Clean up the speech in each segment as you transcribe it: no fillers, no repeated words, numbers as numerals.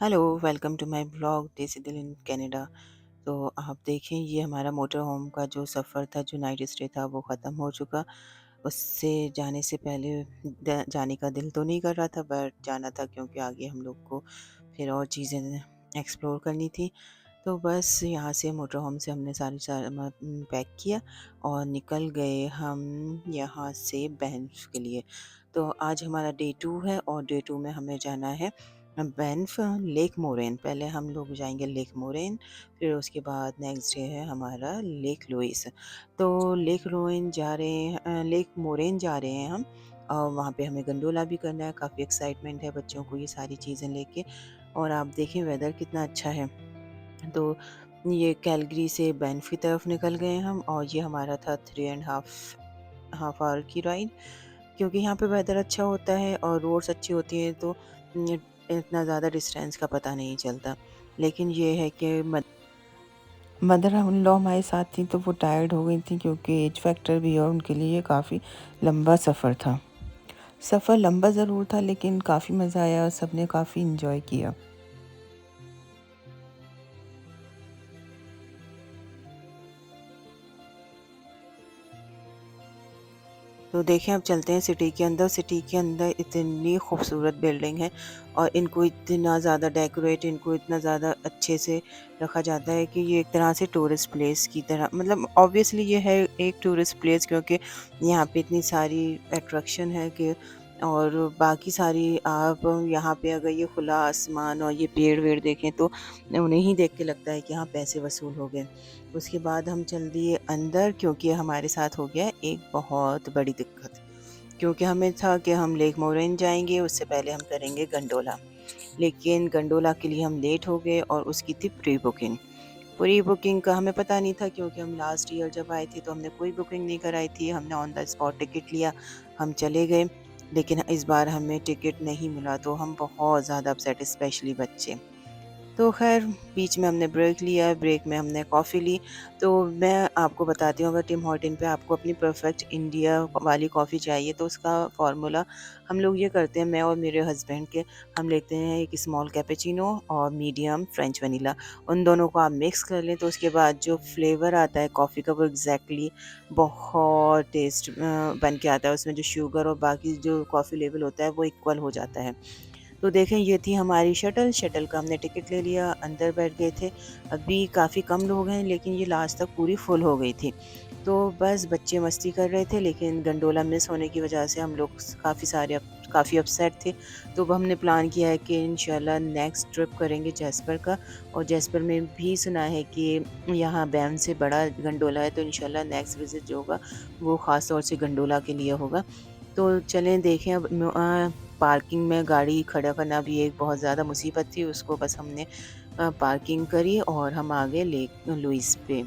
Hello, welcome to my blog Desi Dil in Canada. तो आप देखें, ये हमारा मोटर होम का जो सफ़र था, जो नाइट स्टे था, वो ख़त्म हो चुका। उससे जाने से पहले जाने का दिल तो नहीं कर रहा था, बट जाना था क्योंकि आगे हम लोग को फिर और चीज़ें एक्सप्लोर करनी थी। तो बस यहाँ से मोटर होम से हमने सारी सामान पैक किया और निकल गए हम यहाँ से बैंफ के लिए। तो आज हमारा डे 2 है और डे 2 में हमें जाना है बैंफ लेक मोरेन। पहले हम लोग जाएंगे लेक मोरेन, फिर उसके बाद नेक्स्ट डे है हमारा लेक लुइस। तो लेक रोइन जा रहे हैं, लेक मोरेन जा रहे हैं हम। और वहाँ पे हमें गंडोला भी करना है। काफ़ी एक्साइटमेंट है बच्चों को ये सारी चीज़ें लेके। और आप देखें वेदर कितना अच्छा है। तो ये कैलगरी से बैंफ की तरफ निकल गए हम और ये हमारा था 3.5 आवर की राइड। क्योंकि यहाँ पे वेदर अच्छा होता है और रोड्स अच्छी होती हैं, तो इतना ज़्यादा डिस्टेंस का पता नहीं चलता। लेकिन ये है कि मदर इन लॉ हमारे साथ थी, तो वो टायर्ड हो गई थी क्योंकि एज फैक्टर भी है और उनके लिए काफ़ी लंबा सफ़र था। सफ़र लंबा ज़रूर था लेकिन काफ़ी मज़ा आया और सब ने काफ़ी इंजॉय किया। तो देखें, अब चलते हैं सिटी के अंदर। सिटी के अंदर इतनी खूबसूरत बिल्डिंग है और इनको इतना ज़्यादा डेकोरेट, इनको इतना ज़्यादा अच्छे से रखा जाता है कि ये एक तरह से टूरिस्ट प्लेस की तरह, मतलब ऑब्वियसली ये है एक टूरिस्ट प्लेस, क्योंकि यहाँ पे इतनी सारी अट्रैक्शन है कि। और बाकी सारी आप यहाँ पे अगर ये खुला आसमान और ये पेड़ वेड़ देखें तो उन्हें ही देख के लगता है कि हाँ, पैसे वसूल हो गए। उसके बाद हम चल दिए अंदर, क्योंकि हमारे साथ हो गया एक बहुत बड़ी दिक्कत। क्योंकि हमें था कि हम लेक मोरेन जाएंगे, उससे पहले हम करेंगे गंडोला। लेकिन गंडोला के लिए हम लेट हो गए और उसकी थी प्री बुकिंग। प्री बुकिंग का हमें पता नहीं था, क्योंकि हम लास्ट ईयर जब आए थे तो हमने कोई बुकिंग नहीं कराई थी। हमने ऑन द स्पॉट टिकट लिया, हम चले गए। लेकिन इस बार हमें टिकट नहीं मिला, तो हम बहुत ज़्यादा अपसेट, स्पेशली बच्चे। तो ख़ैर, बीच में हमने ब्रेक लिया, ब्रेक में हमने कॉफ़ी ली। तो मैं आपको बताती हूँ, अगर टिम हॉर्टन पे आपको अपनी परफ़ेक्ट इंडिया वाली कॉफ़ी चाहिए तो उसका फ़ॉर्मूला हम लोग ये करते हैं, मैं और मेरे हस्बैंड के। हम लेते हैं एक स्मॉल कैपेचिनो और मीडियम फ्रेंच वनीला। उन दोनों को आप मिक्स कर लें तो उसके बाद जो फ्लेवर आता है कॉफ़ी का, वो एग्ज़ैक्टली बहुत टेस्ट बन के आता है। उसमें जो शुगर और बाकी जो कॉफ़ी लेवल होता है वो इक्वल हो जाता है। तो देखें, ये थी हमारी शटल। शटल का हमने टिकट ले लिया, अंदर बैठ गए थे। अभी काफ़ी कम लोग हैं लेकिन ये लास्ट तक पूरी फुल हो गई थी। तो बस बच्चे मस्ती कर रहे थे, लेकिन गंडोला मिस होने की वजह से हम लोग काफ़ी अपसेट थे। तो अब हमने प्लान किया है कि इंशाल्लाह नेक्स्ट ट्रिप करेंगे जैस्पर का। और जैस्पर में भी सुना है कि यहाँ बैम से बड़ा गंडोला है, तो इंशाल्लाह नेक्स्ट विज़िट जो होगा वो ख़ास तौर से गंडोला के लिए होगा। तो चलें देखें अब पार्किंग में गाड़ी खड़ा करना भी एक बहुत ज़्यादा मुसीबत थी। उसको बस हमने पार्किंग करी और हम आ गए लेक लुइस पे,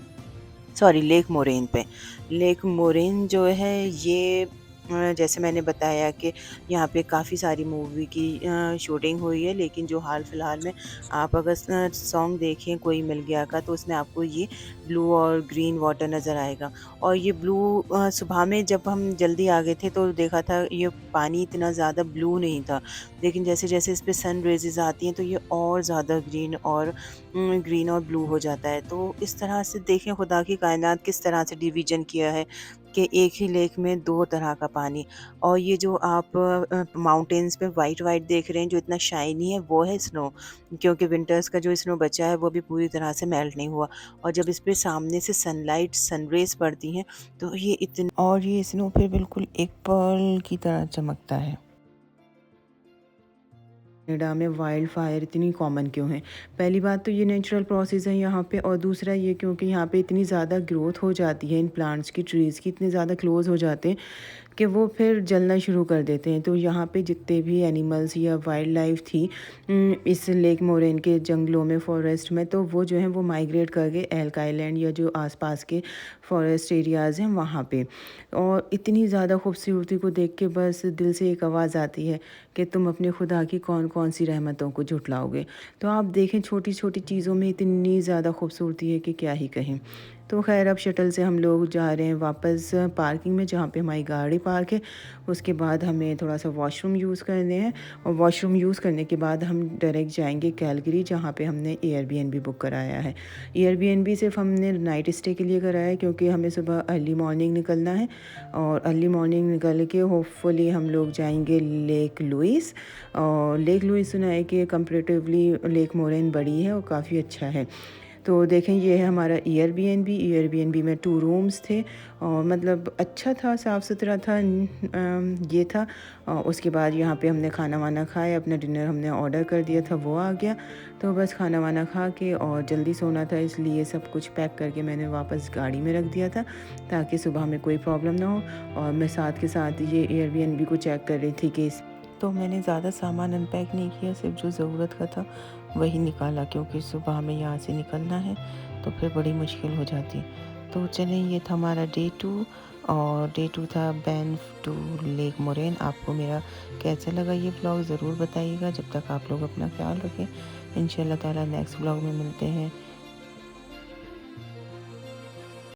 सॉरी लेक मोरेन पे। लेक मोरेन जो है ये जैसे मैंने बताया कि यहाँ पे काफ़ी सारी मूवी की शूटिंग हुई है। लेकिन जो हाल फिलहाल में आप अगर सॉन्ग देखें कोई मिल गया का, तो उसमें आपको ये ब्लू और ग्रीन वाटर नज़र आएगा। और ये ब्लू, सुबह में जब हम जल्दी आ गए थे तो देखा था ये पानी इतना ज़्यादा ब्लू नहीं था। लेकिन जैसे जैसे इस पे सन रेजेस आती हैं तो ये और ज़्यादा ग्रीन और ब्लू हो जाता है। तो इस तरह से देखें खुदा की कायनात किस तरह से डिवीज़न किया है कि एक ही लेक में 2 तरह का पानी। और ये जो आप माउंटेन्स पे वाइट-वाइट देख रहे हैं जो इतना शाइनी है, वो है स्नो। क्योंकि विंटर्स का जो स्नो बचा है वो भी पूरी तरह से मेल्ट नहीं हुआ। और जब इस पे सामने से सनलाइट, सनरेज़ पड़ती हैं तो ये स्नो फिर बिल्कुल एक पर्ल की तरह चमकता है। कनाडा में वाइल्ड फायर इतनी कॉमन क्यों है? पहली बात तो ये नेचुरल प्रोसेस है यहाँ पे, और दूसरा ये क्योंकि यहाँ पे इतनी ज़्यादा ग्रोथ हो जाती है इन प्लांट्स की, ट्रीज़ की इतने ज़्यादा क्लोज हो जाते हैं कि वो फिर जलना शुरू कर देते हैं। तो यहाँ पे जितने भी एनिमल्स या वाइल्ड लाइफ थी इस लेक मोरेन के जंगलों में, फॉरेस्ट में, तो वो जो है वो माइग्रेट कर गए एल्क आइलैंड या जो आसपास के फॉरेस्ट एरियाज़ हैं वहाँ पे। और इतनी ज़्यादा खूबसूरती को देख के बस दिल से एक आवाज़ आती है कि तुम अपने खुदा की कौन कौन सी रहमतों को झुटलाओगे। तो आप देखें, छोटी छोटी चीज़ों में इतनी ज़्यादा खूबसूरती है कि क्या ही कहें। तो ख़ैर अब शटल से हम लोग जा रहे हैं वापस पार्किंग में जहाँ पे हमारी गाड़ी पार्क है। उसके बाद हमें थोड़ा-सा वॉशरूम यूज़ करने हैं और वॉशरूम यूज़ करने के बाद हम डायरेक्ट जाएँगे कैलगरी जहाँ पे हमने एयरबीएनबी बुक कराया है। एयरबीएनबी सिर्फ़ हमने नाइट स्टे के लिए कराया है क्योंकि हमें सुबह अर्ली मॉर्निंग निकलना है और अर्ली मॉर्निंग निकल के होपफुली हम लोग जाएँगे लेक लुइस। और लेक लुइस सुना है कि कंपैरेटिवली लेक मोरेन बड़ी है और काफ़ी अच्छा है। तो देखें ये है हमारा एयरबीएनबी में 2 रूम्स थे और मतलब अच्छा था, साफ़-सुथरा था। ये था। उसके बाद यहाँ पे हमने खाना-वाना खाया, अपना डिनर हमने ऑर्डर कर दिया था, वो आ गया। तो बस खाना-वाना खा के और जल्दी सोना था इसलिए सब कुछ पैक करके मैंने वापस गाड़ी में रख दिया था ताकि सुबह में कोई प्रॉब्लम ना हो। और मैं साथ के साथ ये एयरबीएनबी को चेक कर रही थी कि तो मैंने ज़्यादा सामान अनपैक नहीं किया, सिर्फ जो ज़रूरत का था वही निकाला क्योंकि सुबह हमें यहाँ से निकलना है तो फिर बड़ी मुश्किल हो जाती। तो चलें ये था हमारा डे 2 और डे 2 था बैंफ टू लेक मोरेन। आपको मेरा कैसा लगा ये व्लॉग ज़रूर बताइएगा। जब तक आप लोग अपना ख्याल रखें। इंशाल्लाह ताला नेक्स्ट व्लॉग में मिलते हैं।